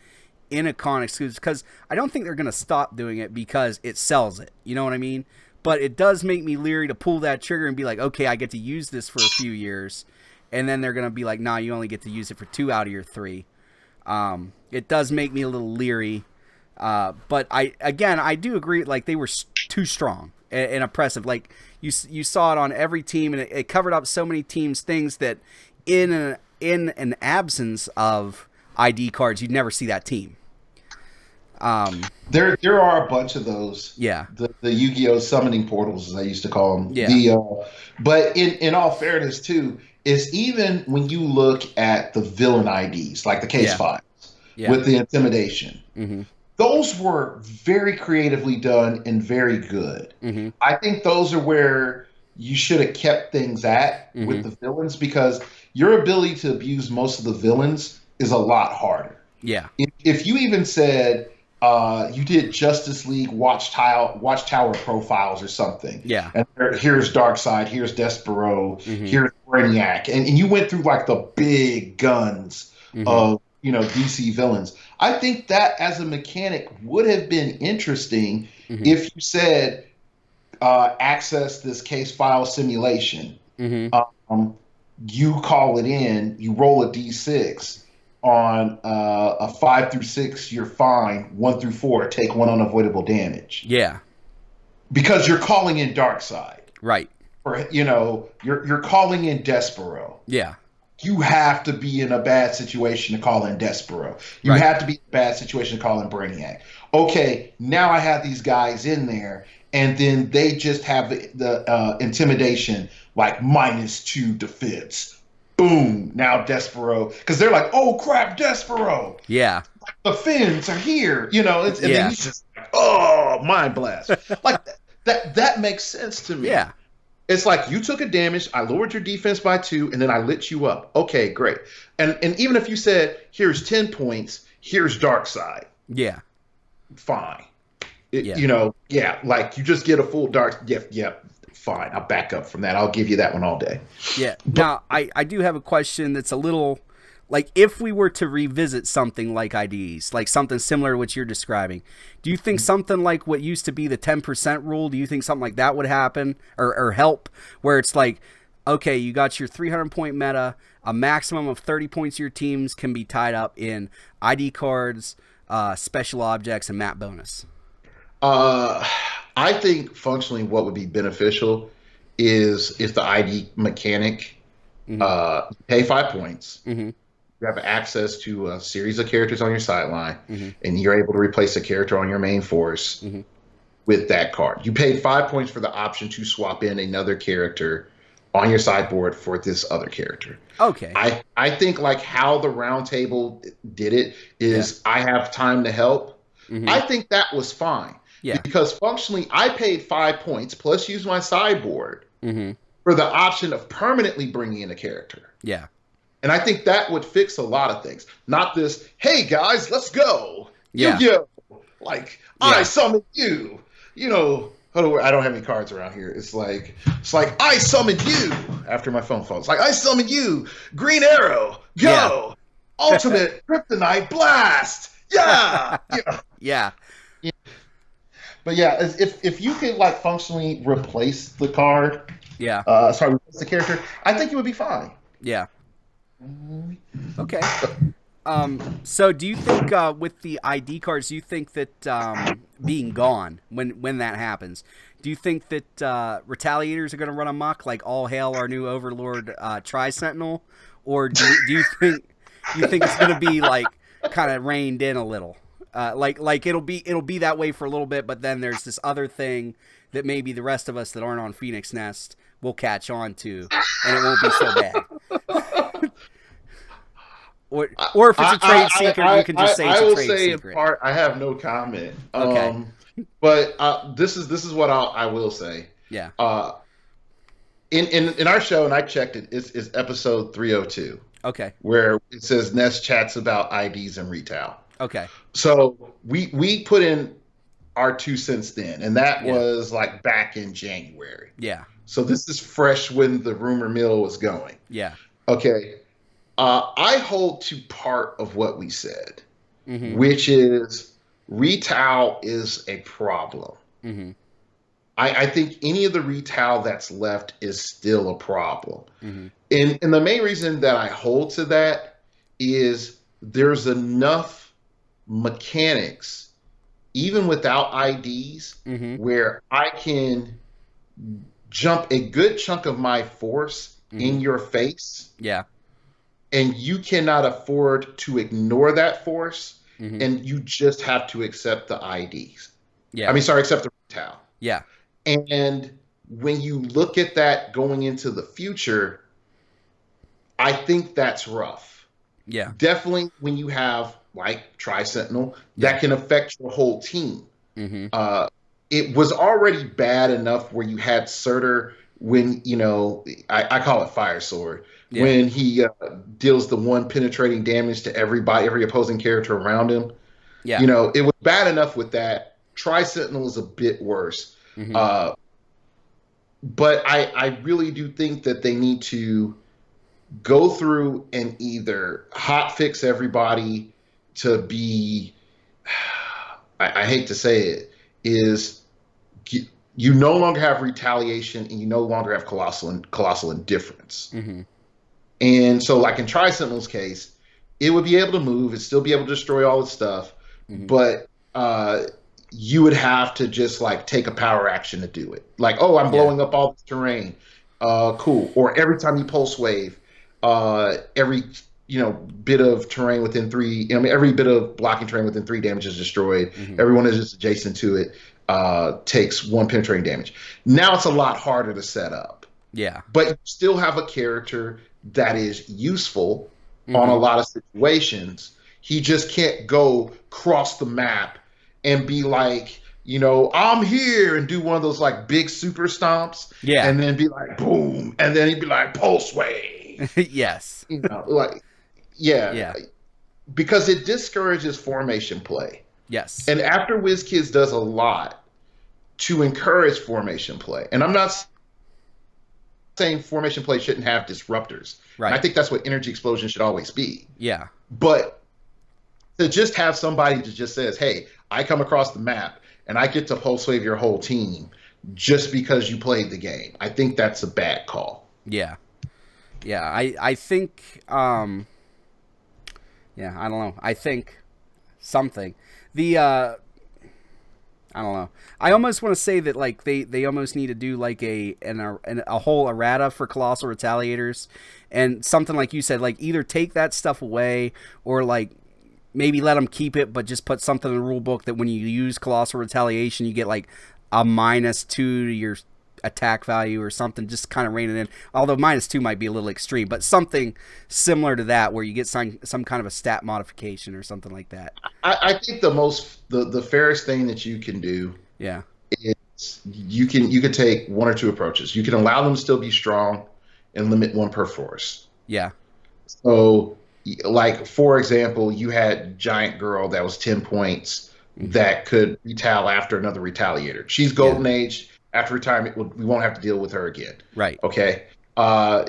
in a con exclusive, because I don't think they're going to stop doing it because it sells it. You know what I mean? But it does make me leery to pull that trigger and be like, okay, I get to use this for a few years, and then they're going to be like, nah, you only get to use it for 2 out of your 3. It does make me a little leery. But I do agree. Like they were too strong and oppressive. Like you saw it on every team, and it covered up so many teams' things that in an absence of ID cards, you'd never see that team. There are a bunch of those. Yeah. The Yu-Gi-Oh summoning portals, as I used to call them. Yeah. But in all fairness, too, is even when you look at the villain IDs, like the case files, with the intimidation. Mm-hmm. Those were very creatively done and very good. Mm-hmm. I think those are where you should have kept things at with the villains, because your ability to abuse most of the villains is a lot harder. Yeah. If you even said you did Justice League Watchtower profiles or something. Yeah. And here's Darkseid, here's Despero, here's Brainiac, and you went through like the big guns of DC villains. I think that as a mechanic would have been interesting if you said access this case file simulation. You call it in, you roll a d6. On a 5 through 6, you're fine. 1 through 4, take 1 unavoidable damage. Yeah. Because you're calling in Darkseid. Right. Or you're calling in Despero. Yeah. You have to be in a bad situation to call in Despero. You have to be in a bad situation to call in Brainiac. Okay, now I have these guys in there, and then they just have the intimidation like -2 defense. Boom! Now Despero, because they're like, "Oh crap, Despero!" Yeah, the fins are here, and then he's just like, "Oh, mind blast!" Like that makes sense to me. Yeah, it's like you took a damage, I lowered your defense by 2, and then I lit you up. Okay, great. And even if you said, "Here's 10 points, here's Darkseid," fine. Like you just get a full dark. Yeah. Fine, I'll back up from that. I'll give you that one all day. Yeah. Now, I do have a question that's a little, like, if we were to revisit something like IDs, like something similar to what you're describing, do you think something like what used to be the 10% rule, do you think something like that would happen or help, where it's like, okay, you got your 300-point meta, a maximum of 30 points of your teams can be tied up in ID cards, special objects, and map bonus? I think functionally what would be beneficial is if the ID mechanic pay 5 points, you have access to a series of characters on your sideline, and you're able to replace a character on your main force with that card. You paid 5 points for the option to swap in another character on your sideboard for this other character. Okay. I think like how the round table did it is I have time to help. I think that was fine. Yeah. Because functionally, I paid 5 points plus use my sideboard for the option of permanently bringing in a character. Yeah. And I think that would fix a lot of things. Not this, hey guys, let's go. Yeah. I summon you. I don't have any cards around here. It's like I summoned you after my phone falls. Like I summoned you. Green Arrow, go. Ultimate Kryptonite Blast. Yeah. Yeah. But yeah, if you could like functionally replace the card, replace the character, I think it would be fine. Yeah. Okay. So do you think with the ID cards, do you think that being gone when that happens, Do you think that retaliators are going to run amok, like all hail our new overlord Tri-Sentinel, or do you think it's going to be like kind of reined in a little? Like it'll be that way for a little bit, but then there's this other thing that maybe the rest of us that aren't on Phoenix Nest will catch on to, and it won't be so bad. Or if it's a trade secret, you can just say it's a trade secret. In part, I have no comment. Okay. But this is what I will say. Yeah. In our show, and I checked it, is episode 302. Okay. Where it says Nest chats about IDs and retail. Okay. So we put in our 2 cents then, and that was like back in January. Yeah. So this is fresh when the rumor mill was going. Yeah. Okay. I hold to part of what we said, mm-hmm. which is retail is a problem. Mm-hmm. I think any of the retail that's left is still a problem. Mm-hmm. And the main reason that I hold to that is there's enough mechanics, even without IDs, mm-hmm. where I can jump a good chunk of my force mm-hmm. in your face. Yeah. And you cannot afford to ignore that force, mm-hmm. and you just have to accept the IDs. Yeah. Accept the retail. Yeah. And when you look at that going into the future, I think that's rough. Yeah. Definitely when you have, like, Tri-Sentinel, that can affect your whole team. Mm-hmm. It was already bad enough where you had Surtur when, I call it Fire Sword. Yeah. When he deals the 1 penetrating damage to every opposing character around him. Yeah. It was bad enough with that. Tri-Sentinel is a bit worse. Mm-hmm. But I really do think that they need to go through and either hot fix everybody to be, I hate to say it, is you no longer have retaliation and you no longer have colossal indifference. Mm-hmm. And so, like in Tri-Sentinel's case, it would be able to move, it'd still be able to destroy all its stuff, mm-hmm. but you would have to just like take a power action to do it. Like, oh, I'm blowing up all this terrain. Cool. Or every time you pulse wave, every bit of terrain within 3, every bit of blocking terrain within 3 damage is destroyed. Mm-hmm. Everyone is just adjacent to it takes 1 penetrating damage. Now it's a lot harder to set up. Yeah. But you still have a character that is useful mm-hmm. on a lot of situations. He just can't go cross the map and be like, I'm here and do one of those like big super stomps. Yeah. And then be like, boom. And then he'd be like, pulse wave. Yes. Yeah. Because it discourages formation play. Yes. And after WizKids does a lot to encourage formation play, and I'm not saying formation play shouldn't have disruptors. Right. And I think that's what energy explosion should always be. Yeah. But to just have somebody that just says, hey, I come across the map and I get to pulse wave your whole team just because you played the game, I think that's a bad call. Yeah. Yeah. I think, I don't know. I think something. I don't know. I almost want to say that like they almost need to do like a whole errata for Colossal Retaliators, and something like you said, like either take that stuff away or like maybe let them keep it, but just put something in the rule book that when you use Colossal Retaliation, you get like a -2 to your attack value or something, just kind of rein it in. Although -2 might be a little extreme, but something similar to that where you get some kind of a stat modification or something like that. I think the fairest thing that you can do is you can take 1 or 2 approaches. You can allow them to still be strong and limit 1 per force. Yeah. So like for example, you had Giant Girl that was 10 points that could retaliate after another retaliator. She's Golden Age. After retirement, we won't have to deal with her again. Right. Okay. And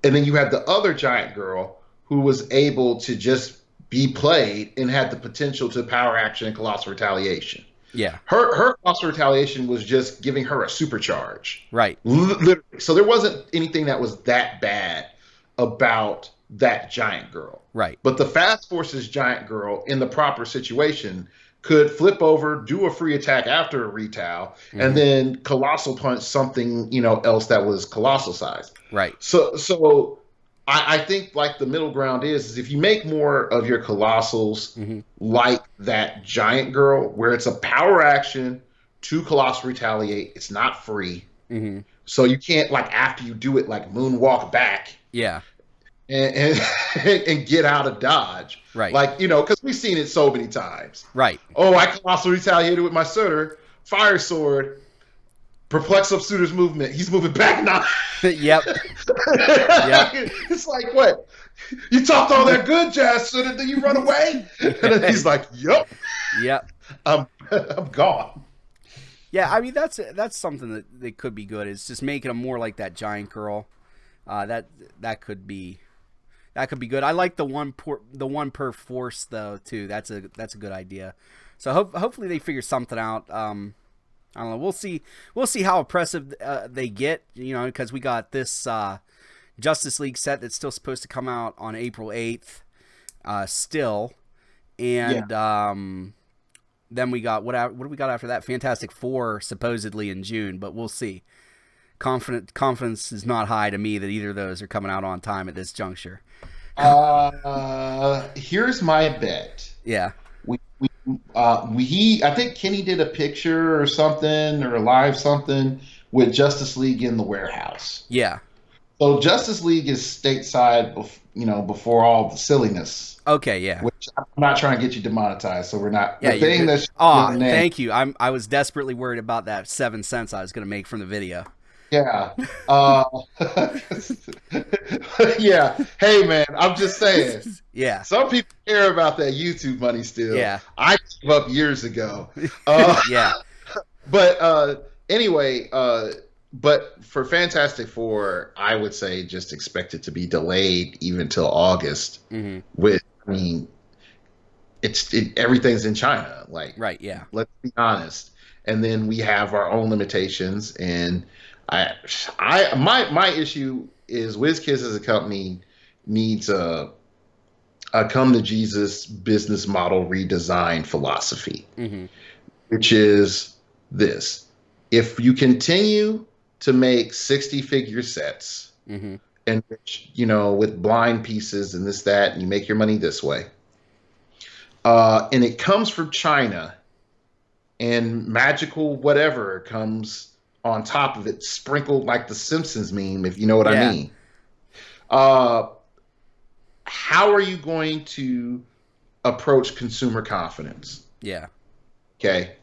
then you had the other Giant Girl who was able to just be played and had the potential to power action and Colossal Retaliation. Yeah. Her Colossal Retaliation was just giving her a supercharge. Right. Literally. So there wasn't anything that was that bad about that Giant Girl. Right. But the Fast Forces Giant Girl in the proper situation could flip over, do a free attack after a retail, and then colossal punch something, else that was colossal size. Right. So I think like the middle ground is if you make more of your colossals like that giant girl, where it's a power action to colossal retaliate, it's not free. So you can't like after you do it like moonwalk back. Yeah. And and get out of dodge. Right. Like, because we've seen it so many times. Right. Oh, I colossal retaliated with my suitor, fire sword, perplex up suitor's movement. He's moving back now. Yep. It's like, what? You talked all that good jazz, so then you run away? And then he's like, yep. Yep. I'm gone. Yeah, I mean that's something that could be good. It's just making them more like that giant girl. That could be good. I like the one per force though too. That's a good idea. So hopefully they figure something out. I don't know. We'll see how oppressive they get. Because we got this Justice League set that's still supposed to come out on April 8th. Still, and then we got what do we got after that? Fantastic Four supposedly in June, but we'll see. Confidence is not high to me that either of those are coming out on time at this juncture. Here's my bet. Yeah. I think Kenny did a picture or something or a live something with Justice League in the warehouse. Yeah. So Justice League is stateside, before all the silliness. Okay, yeah. Which I'm not trying to get you demonetized, so we're not. Yeah, the thing that's thank you. I was desperately worried about that 7 cents I was going to make from the video. Yeah. Yeah. Hey, man, I'm just saying. Yeah. Some people care about that YouTube money still. Yeah. I gave up years ago. Yeah. But anyway, but for Fantastic Four, I would say just expect it to be delayed even till August. Everything's in China. Like, right. Yeah. Let's be honest. And then we have our own limitations, and my issue is WizKids as a company needs a come to Jesus business model redesign philosophy, which is this: if you continue to make 60-figure sets, and with blind pieces and this that, and you make your money this way, and it comes from China, and magical whatever comes on top of it, sprinkled like the Simpsons meme, if you know what I mean. How are you going to approach consumer confidence? Yeah. Okay.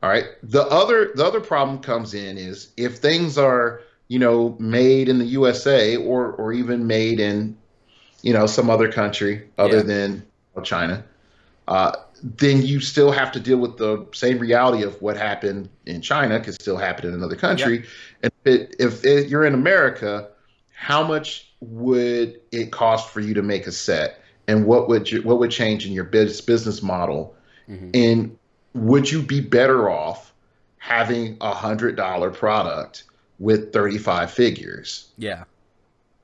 All right. The other problem comes in is if things are, made in the USA or even made in, some other country other than China, then you still have to deal with the same reality of what happened in China could still happen in another country. Yep. And if you're in America, how much would it cost for you to make a set, and what would change in your business model, and would you be better off having $100 product with 35 figures? Yeah,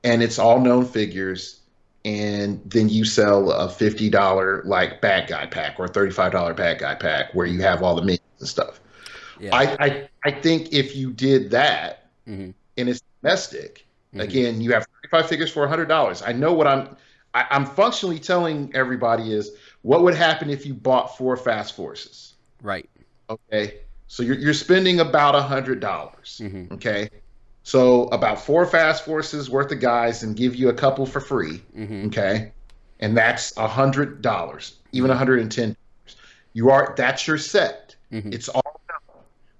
and it's all known figures. And then you sell a $50 like bad guy pack or a $35 bad guy pack where you have all the minions and stuff. Yeah. I think if you did that and it's domestic, again, you have 35 figures for $100. I know what I'm functionally telling everybody is what would happen if you bought 4 Fast Forces. Right. Okay. So you're spending about $100. Okay. So about 4 Fast Forces worth of guys and give you a couple for free, okay? And that's $100, even $110. That's your set. It's all done,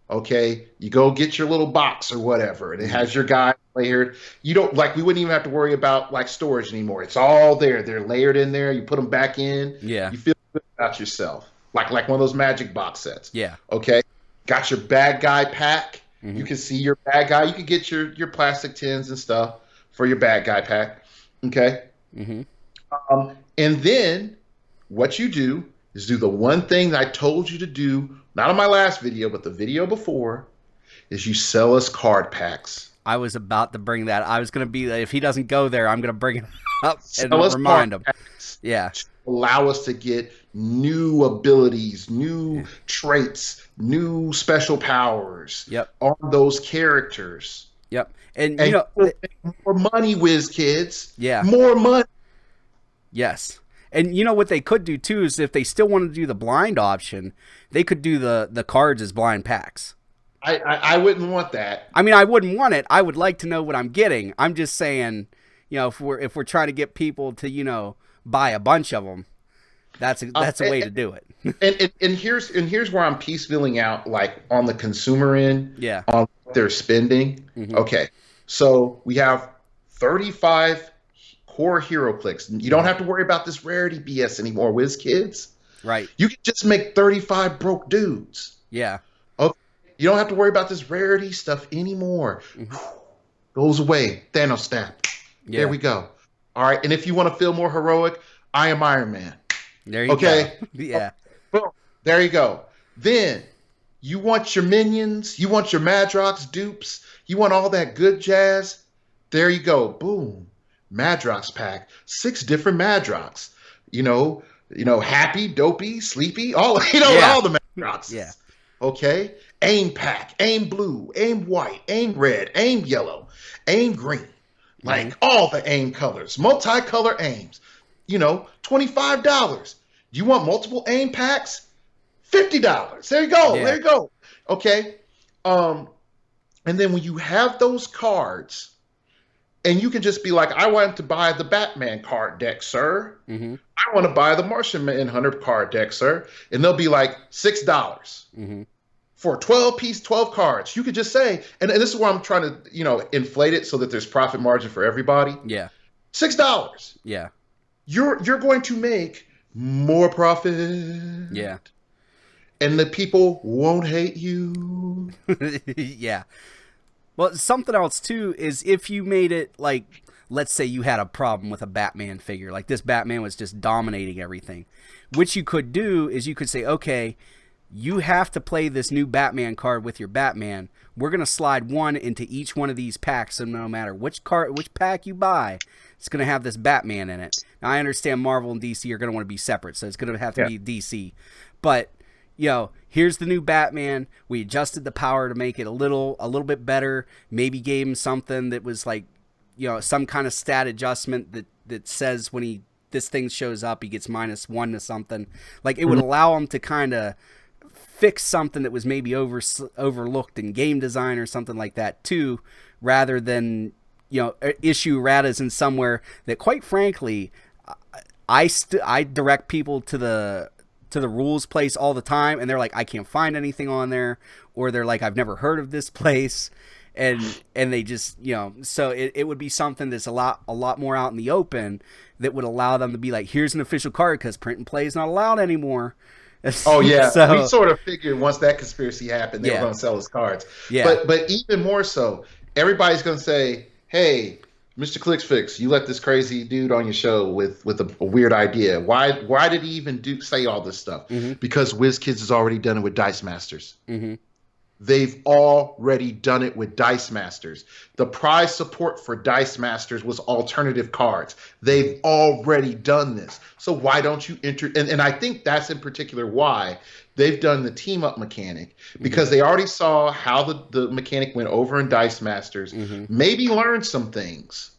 okay? You go get your little box or whatever, and it has your guy layered. You don't we wouldn't even have to worry about storage anymore. It's all there. They're layered in there. You put them back in. Yeah. You feel good about yourself, like one of those magic box sets. Yeah. Okay. Got your bad guy pack. You can see your bad guy. You can get your plastic tins and stuff for your bad guy pack. Okay. And then what you do is do the one thing that I told you to do, not on my last video, but the video before, is you sell us card packs. I was about to bring that. I was going to be, if he doesn't go there, I'm going to bring it up Sell and us remind card them. packs Yeah. to allow us to get new abilities, new Yeah. traits, new special powers Yep. on those characters. Yep. And And you'll make more money, whiz kids. yeah. More money. Yes. And you know what they could do too is if they still wanted to do the blind option, they could do the cards as blind packs. I wouldn't want that. I mean, I wouldn't want it. I would like to know what I'm getting. I'm just saying, if we're trying to get people to buy a bunch of them, that's a way to do it. and here's where I'm piecemealing out, like on the consumer end, Yeah. on what they're spending. Mm-hmm. Okay, so we have 35 core Heroclix. You don't have to worry about this rarity BS anymore, whiz kids. Right. You can just make 35 broke dudes. Yeah. Okay. You don't have to worry about this rarity stuff anymore. Mm-hmm. Goes away. Thanos snap. Yeah. There we go. All right. And if you want to feel more heroic, I am Iron Man. There you go. Yeah. Boom. There you go. Then you want your minions, you want your Madrox dupes, you want all that good jazz. There you go. Boom. Madrox pack. 6 different Madrox. Happy, dopey, sleepy, all all the Madroxes. Yeah. Okay. Aim pack, aim blue, aim white, aim red, aim yellow, aim green. Like all the aim colors, multicolor aims. $25. You want multiple aim packs? $50. There you go. Yeah. There you go. Okay. And then when you have those cards, and you can just be like, I want to buy the Batman card deck, sir. Mm-hmm. I want to buy the Martian Manhunter card deck, sir. And they'll be like $6 Mm-hmm. for 12 cards. You could just say, and this is where I'm trying to, inflate it so that there's profit margin for everybody. Yeah. $6. Yeah. You're going to make more profit. Yeah. And the people won't hate you. Yeah. Well, something else too is if you made it like, let's say you had a problem with a Batman figure, like this Batman was just dominating everything. What you could do is you could say, okay, you have to play this new Batman card with your Batman. We're going to slide one into each one of these packs, so no matter which pack you buy, it's going to have this Batman in it. Now, I understand Marvel and DC are going to want to be separate, so it's going to have to be DC. But, here's the new Batman. We adjusted the power to make it a little bit better. Maybe gave him something that was like, some kind of stat adjustment that says when this thing shows up, he gets -1 to something. Like, it would allow him to kind of fix something that was maybe overlooked in game design or something like that too, rather than issue ratas in somewhere that, quite frankly, I direct people to the rules place all the time, and they're like, I can't find anything on there, or they're like, I've never heard of this place, and they just so it would be something that's a lot more out in the open that would allow them to be like, here's an official card, because print and play is not allowed anymore. Oh yeah, so, we sort of figured once that conspiracy happened, they were going to sell us cards. Yeah, but even more so, everybody's going to say, "Hey, Mr. Clicksfix, you let this crazy dude on your show with a weird idea. Why did he even say all this stuff? Mm-hmm. Because WizKids has already done it with Dice Masters. Mm-hmm. They've already done it with Dice Masters. The prize support for Dice Masters was alternative cards. They've already done this. So why don't you enter? And I think that's in particular why they've done the team up mechanic, because they already saw how the mechanic went over in Dice Masters, maybe learned some things.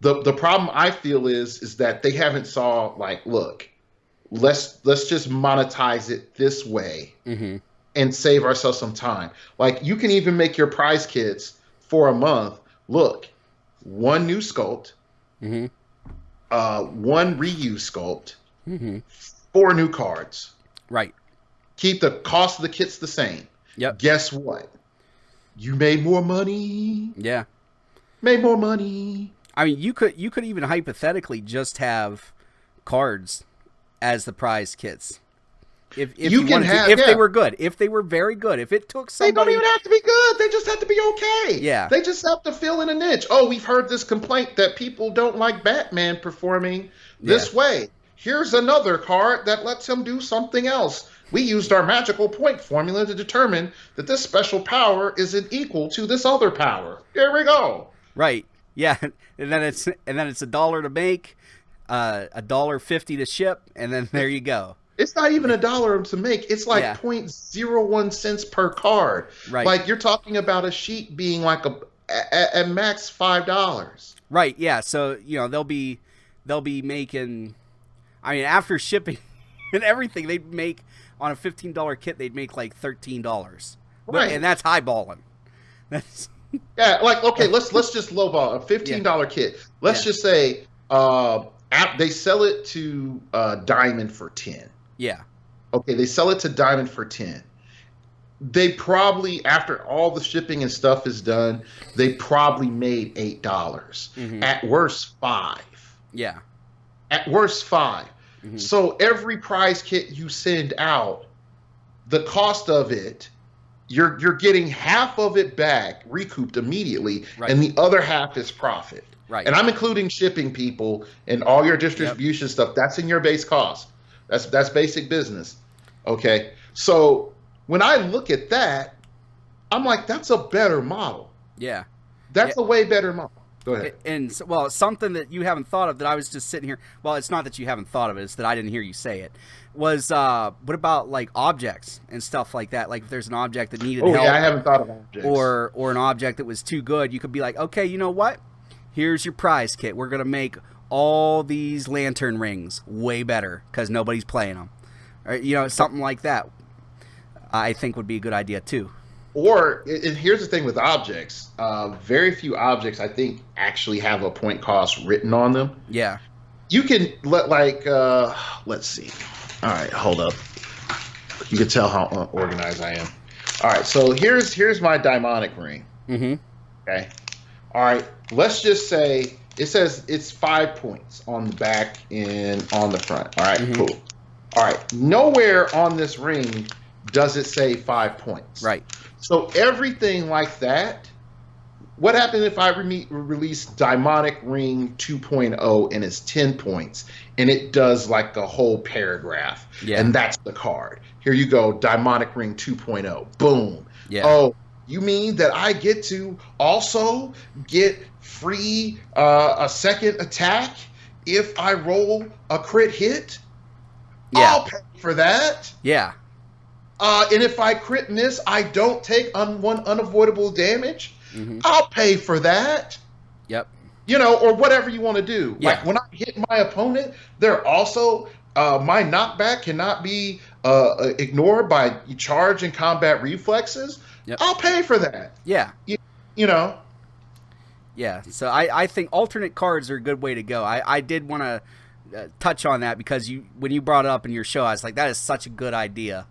The problem I feel is that they haven't saw, like, look, let's just monetize it this way. And save ourselves some time. Like, you can even make your prize kits for a month. Look, 1 new sculpt, 1 reuse sculpt, 4 new cards. Right. Keep the cost of the kits the same. Yep. Guess what? You made more money. Yeah. Made more money. I mean, you could even hypothetically just have cards as the prize kits. If they were good, if they were very good, if it took somebody... They don't even have to be good. They just have to be okay. Yeah. They just have to fill in a niche. Oh, we've heard this complaint that people don't like Batman performing this way. Here's another card that lets him do something else. We used our magical point formula to determine that this special power isn't equal to this other power. There we go. Right. Yeah, and then it's $1 to make, $1.50 to ship, and then there you go. It's not even $1 to make. It's like Yeah, 0.01 cents per card. right, Like you're talking about a sheet being like at max $5. right. Yeah, so they'll be making. I mean, after shipping and everything, they'd make on a $15 kit, they'd make like $13. But and Right. that's highballing. That's Yeah, like okay, let's just lowball a yeah, $15 kit. Let's yeah, just say they sell it to Diamond for 10. yeah. Okay, they sell it to Diamond for 10. They probably, after all the shipping and stuff is done, they probably made $8. Mm-hmm. At worst, 5. Yeah. At worst, 5. Mm-hmm. So every prize kit you send out, the cost of it, you're getting half of it back recouped immediately, Right. and the other half is profit. Right. And I'm including shipping people and all your distribution stuff. That's in your base cost. That's basic business. Okay. So when I look at that, I'm like, that's a better model. Yeah. That's a way better model. Go ahead. And well, something that you haven't thought of that I was just sitting here. Well, it's not that you haven't thought of it; it's that I didn't hear you say it. Was what about like objects and stuff like that? Like if there's an object that needed help, Yeah, I haven't thought of objects. or an object that was too good, you could be like, okay, you know what? Here's your prize kit. We're gonna make all these lantern rings way better because nobody's playing them. Or, something like that. I think would be a good idea too. Or, and here's the thing with objects. Very few objects, I think, actually have a point cost written on them. Yeah. You can let's see. All right, hold up. You can tell how unorganized I am. All right, so here's my daimonic ring. Mm-hmm. Okay. All right, let's just say it says it's 5 points on the back and on the front. All right, cool. All right, nowhere on this ring does it say 5 points. Right. So everything like that. What happened if I release Daimonic Ring 2.0 and it's 10 points and it does like a whole paragraph? Yeah. And that's the card. Here you go, Daimonic Ring 2.0. Boom. Yeah. Oh, you mean that I get to also get free a second attack if I roll a crit hit? Yeah. I'll pay for that. Yeah. And if I crit miss, I don't take one unavoidable damage. Mm-hmm. I'll pay for that. Yep. Or whatever you want to do. Yeah. Like when I hit my opponent, they're also my knockback cannot be ignored by charge and combat reflexes. Yep. I'll pay for that. Yeah. You know. Yeah. So I think alternate cards are a good way to go. I did want to touch on that because when you brought it up in your show, I was like, that is such a good idea.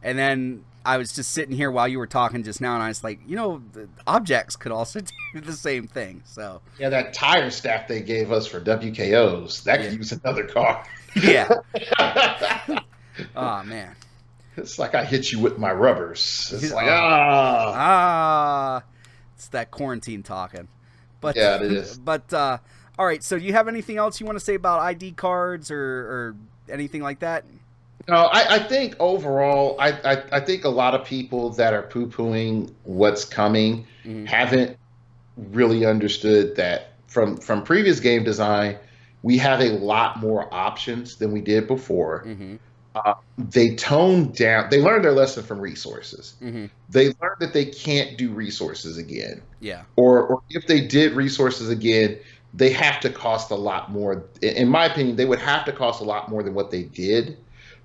And then I was just sitting here while you were talking just now, and I was like, the objects could also do the same thing. So Yeah, that tire staff they gave us for WKOs, that could use another card. yeah. Oh man. It's like I hit you with my rubbers. It's like it's that quarantine talking. But yeah, it is. But all right. So do you have anything else you want to say about ID cards or anything like that? No, I think overall, I think a lot of people that are poo-pooing what's coming haven't really understood that from previous game design, we have a lot more options than we did before. Mm-hmm. They toned down. They learned their lesson from resources. Mm-hmm. They learned that they can't do resources again. Yeah. Or if they did resources again, they have to cost a lot more. In my opinion, they would have to cost a lot more than what they did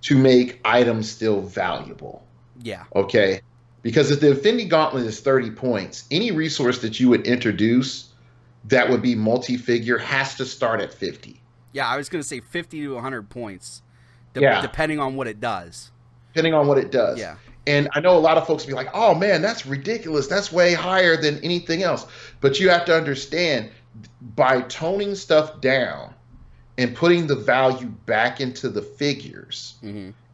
to make items still valuable. Yeah. Okay. Because if the Infinity Gauntlet is 30 points, any resource that you would introduce that would be multi-figure has to start at 50. Yeah, I was going to say 50 to 100 points, depending on what it does. Depending on what it does. Yeah. And I know a lot of folks will be like, oh man, that's ridiculous. That's way higher than anything else. But you have to understand, by toning stuff down and putting the value back into the figures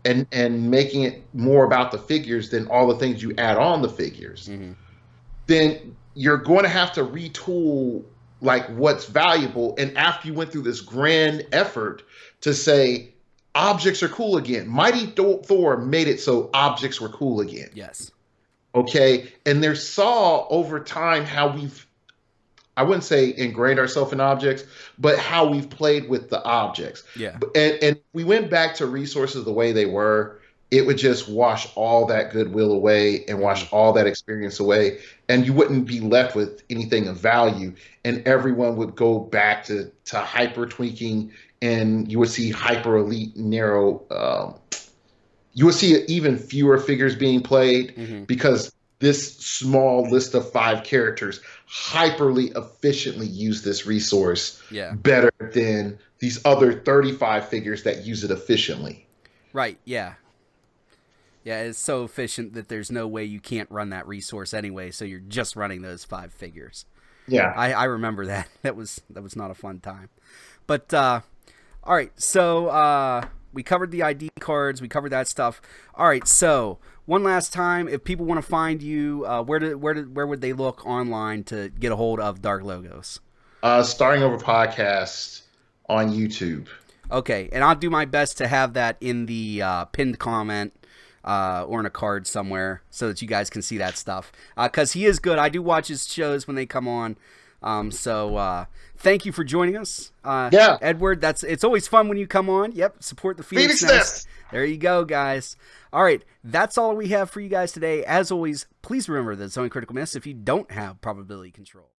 and making it more about the figures than all the things you add on the figures, then you're going to have to retool like what's valuable. And after you went through this grand effort to say objects are cool again, Mighty Thor made it so objects were cool again. Yes. Okay. And they saw over time how I wouldn't say ingrained ourselves in objects, but how we've played with the objects. Yeah. And we went back to resources the way they were, it would just wash all that goodwill away and wash all that experience away. And you wouldn't be left with anything of value. And everyone would go back to hyper tweaking, and you would see hyper elite narrow. You would see even fewer figures being played because this small list of 5 characters hyperly efficiently use this resource better than these other 35 figures that use it efficiently. Right, yeah. Yeah, it's so efficient that there's no way you can't run that resource anyway, so you're just running those 5 figures. Yeah. I remember that. That was not a fun time. But, all right, so we covered the ID cards. We covered that stuff. All right, so one last time, if people want to find you, where would they look online to get a hold of Darklogos? Starting Over Podcast on YouTube. Okay, and I'll do my best to have that in the pinned comment or in a card somewhere so that you guys can see that stuff. Because he is good. I do watch his shows when they come on. So thank you for joining us. Edward, it's always fun when you come on. Yep, support the Phoenix Nest. There you go, guys. All right, that's all we have for you guys today. As always, please remember that it's only critical miss if you don't have probability control.